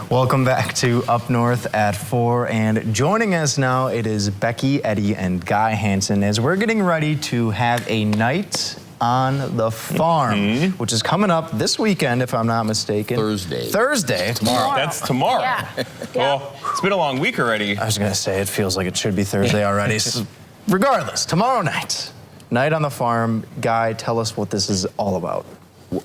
Welcome back to Up North at 4, and joining us now it is Becky, Eddy, and Guy Hansen as we're getting ready to have a night on the farm, which is coming up this weekend, if I'm not mistaken. Thursday. Tomorrow. That's tomorrow. Yeah. Well, it's been a long week already. I was gonna say, it feels like it should be Thursday already. So regardless, tomorrow night on the farm. Guy, tell us what this is all about.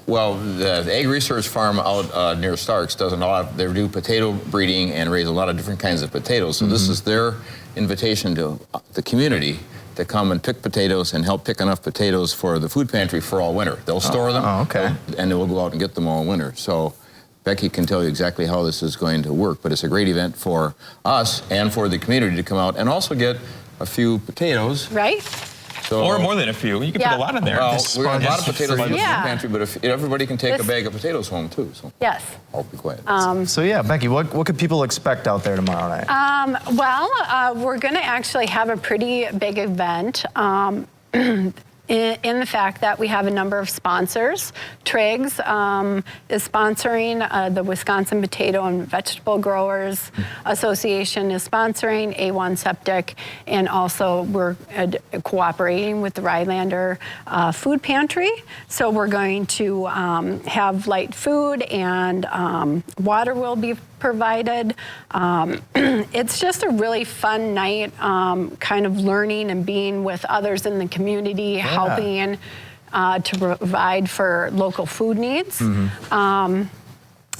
Well, the Ag Research Farm out near Starks does a lot. They do potato breeding and raise a lot of different kinds of potatoes. So this is their invitation to the community to come and pick potatoes and help pick enough potatoes for the food pantry for all winter. They'll store them, and they will go out and get them all winter. So Becky can tell you exactly how this is going to work, but it's a great event for us and for the community to come out and also get a few potatoes. Right? So, or more than a few. You can put a lot in there. Well, we got a lot of potatoes in the food pantry, but if everybody can take a bag of potatoes home too. So yes. I'll be quiet. So yeah, Becky, what could people expect out there tomorrow night? We're going to actually have a pretty big event. In the fact that we have a number of sponsors. Triggs is sponsoring, the Wisconsin Potato and Vegetable Growers Association is sponsoring, A1 Septic, and also we're cooperating with the Rylander Food Pantry. So we're going to have light food, and water will be provided. It's just a really fun night, kind of learning and being with others in the community, helping to provide for local food needs. And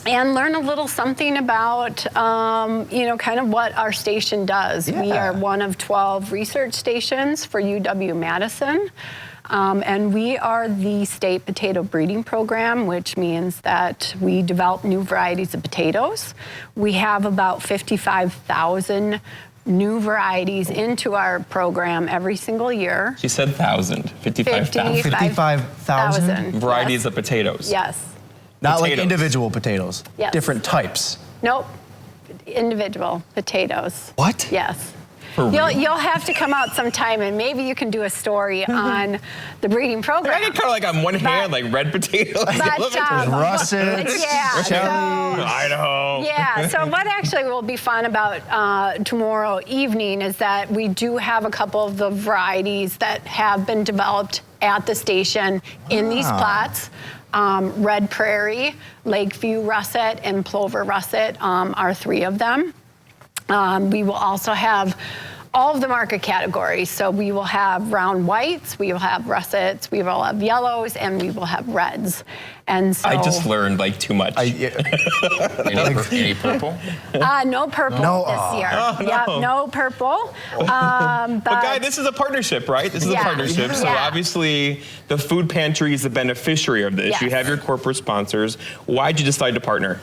learn a little something about, kind of what our station does. We are one of 12 research stations for UW-Madison. And we are the state potato breeding program, which means that we develop new varieties of potatoes. We have about 55,000 new varieties into our program every single year. She said 1,000. 55,000. 55,000 varieties of potatoes. Yes. Not like individual potatoes. Yes. Different types. Nope. Individual potatoes. What? Yes. You'll have to come out sometime, and maybe you can do a story on the breeding program. I get kind of like on one hand, like red potatoes. Russets, Idaho. Yeah, so what actually will be fun about tomorrow evening is that we do have a couple of the varieties that have been developed at the station in these plots. Red Prairie, Lakeview Russet, and Plover Russet are three of them. We will also have all of the market categories. So we will have round whites, we will have russets, we will have yellows, and we will have reds. And so I just learned like too much. Any purple? No purple this year. Oh, no. Yep, no purple. But Guy, this is a partnership, right? This is a partnership. So obviously the food pantry is the beneficiary of this. You have your corporate sponsors. Why'd you decide to partner?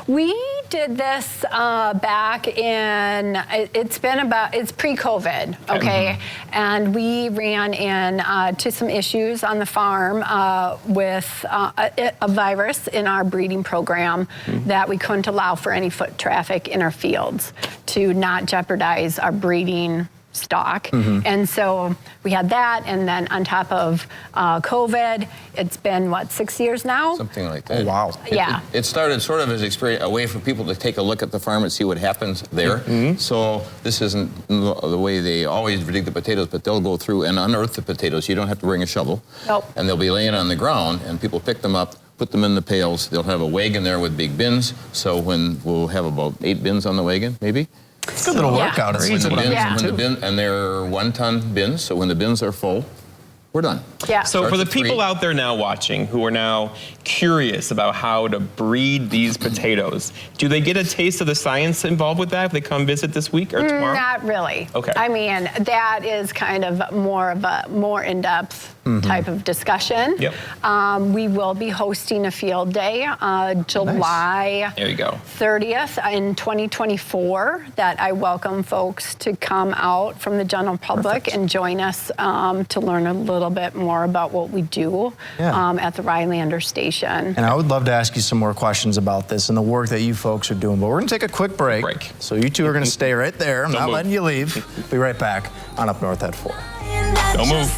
We did this back in, it's pre-COVID, okay? And we ran into some issues on the farm with a virus in our breeding program that we couldn't allow for any foot traffic in our fields to not jeopardize our breeding stock. And so we had that, and then on top of COVID, it's been, what, 6 years now? Something like that. Oh, wow. It started sort of as a way for people to take a look at the farm and see what happens there. So this isn't the way they always dig the potatoes, but they'll go through and unearth the potatoes. You don't have to bring a shovel. Nope. And they'll be laying on the ground, and people pick them up, put them in the pails. They'll have a wagon there with big bins. So we'll have about 8 bins on the wagon, maybe. It's a good little workout. And they're 1-ton bins, so when the bins are full, we're done. Yeah. So for the people out there now watching who are now curious about how to breed these potatoes, do they get a taste of the science involved with that if they come visit this week or tomorrow? Not really. Okay. I mean, that is kind of more in-depth type of discussion. Yep. We will be hosting a field day July There you go. 30th in 2024 that I welcome folks to come out from the general public and join us to learn a little bit more about what we do at the Rylander station. And I would love to ask you some more questions about this and the work that you folks are doing, but we're going to take a quick break. So you two are going to stay right there. I'm not letting you leave. Be right back on Up North at 4. Don't move.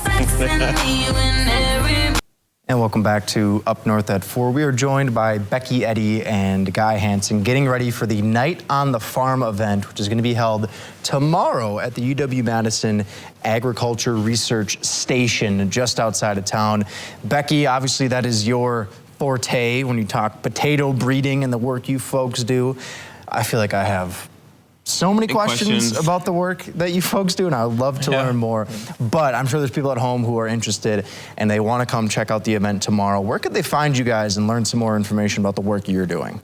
And welcome back to Up North at 4. We are joined by Becky, Eddy, and Guy Hansen, getting ready for the Night on the Farm event, which is going to be held tomorrow at the UW-Madison Agriculture Research Station just outside of town. Becky, obviously that is your forte when you talk potato breeding and the work you folks do. I feel like I have so many questions about the work that you folks do, and I would love to learn more. But I'm sure there's people at home who are interested and they want to come check out the event tomorrow. Where could they find you guys and learn some more information about the work you're doing?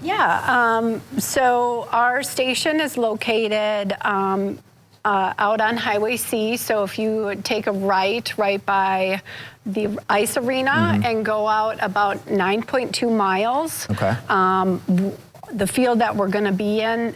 Yeah, so our station is located out on Highway C. So if you take a right by the ice arena and go out about 9.2 miles. Okay. The field that we're going to be in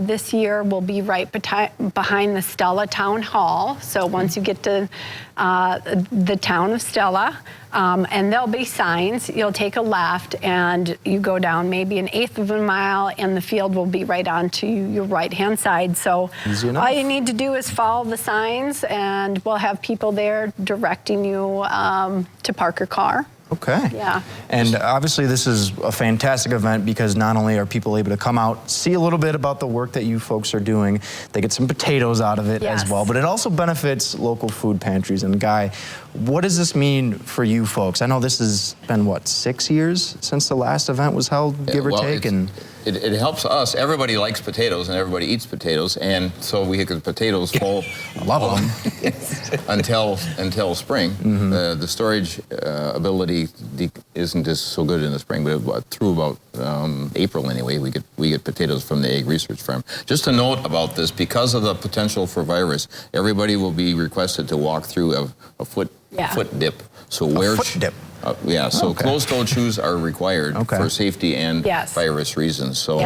this year will be right behind the Stella Town Hall. So once you get to the town of Stella, and there'll be signs, you'll take a left and you go down maybe an eighth of a mile and the field will be right onto your right-hand side. So all you need to do is follow the signs and we'll have people there directing you to park your car. Okay. Yeah. And obviously this is a fantastic event because not only are people able to come out, see a little bit about the work that you folks are doing, they get some potatoes out of it as well, but it also benefits local food pantries. And Guy, what does this mean for you folks? I know this has been, what, 6 years since the last event was held, give or take? And it helps us. Everybody likes potatoes and everybody eats potatoes, and so we get potatoes full. I love them. until spring. The storage ability isn't just so good in the spring, but through about April anyway, we get potatoes from the Egg Research Farm. Just a note about this, because of the potential for virus, everybody will be requested to walk through a foot dip. So foot dip. So closed-toed shoes are required for safety and virus reasons. So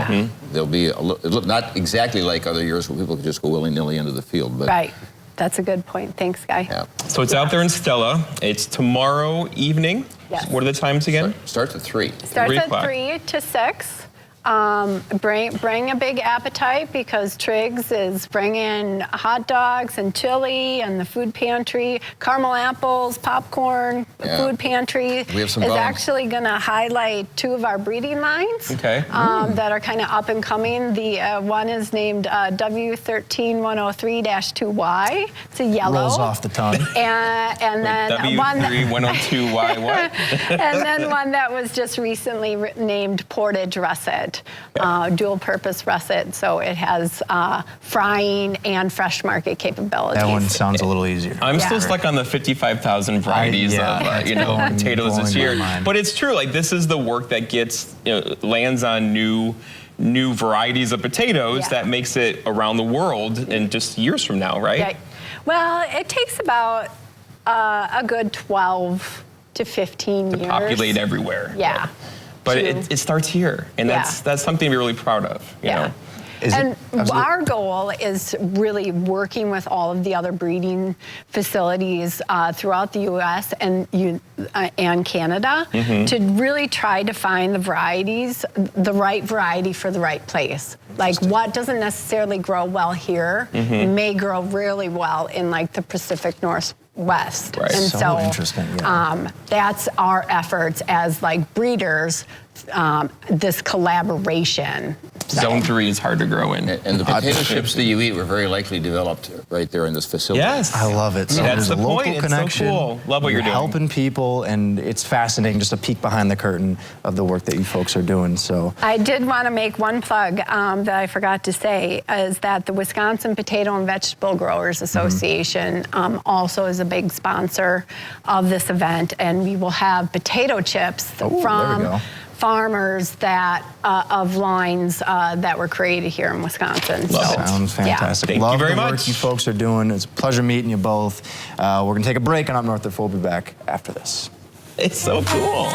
they'll be not exactly like other years where people could just go willy-nilly into the field. But Right. That's a good point. Thanks, Guy. Yeah. So it's out there in Stella. It's tomorrow evening. Yes. What are the times again? Starts at 3. Starts at 3 to 6. Bring a big appetite because Triggs is bringing hot dogs and chili and the food pantry, caramel apples, popcorn. The food pantry is actually going to highlight 2 of our breeding lines that are kind of up and coming. The one is named W13103-2Y. It's a yellow. Rolls off the tongue. And then W3102Y what? And then one that was just recently named Portage Russet. Dual purpose russet, so it has frying and fresh market capabilities. That one sounds a little easier. I'm still stuck on the 55,000 varieties of potatoes this year. But it's true, like this is the work that gets lands on new varieties of potatoes that makes it around the world in just years from now, right? Yeah. Well, it takes about a good 12 to 15 years to populate everywhere. Yeah. But it starts here, and that's something to be really proud of. You know? And our goal is really working with all of the other breeding facilities throughout the U.S. and Canada to really try to find the varieties, the right variety for the right place. Like what doesn't necessarily grow well here may grow really well in like the Pacific Northwest. Right. And so interesting. That's our efforts as like breeders, this collaboration. Zone 3 is hard to grow in. And the potato chips that you eat were very likely developed right there in this facility. Yes. I love it. So that's there's the a local point. connection. It's so cool. Love what you're doing. Helping people, and it's fascinating, just a peek behind the curtain of the work that you folks are doing. So I did want to make one plug that I forgot to say, is that the Wisconsin Potato and Vegetable Growers Association also is a big sponsor of this event, and we will have potato chips from farmers that of lines that were created here in Wisconsin. Sounds fantastic. Thank you very much. Love the work you folks are doing. It's a pleasure meeting you both. We're going to take a break, and Up North at 4 will be back after this. It's so cool.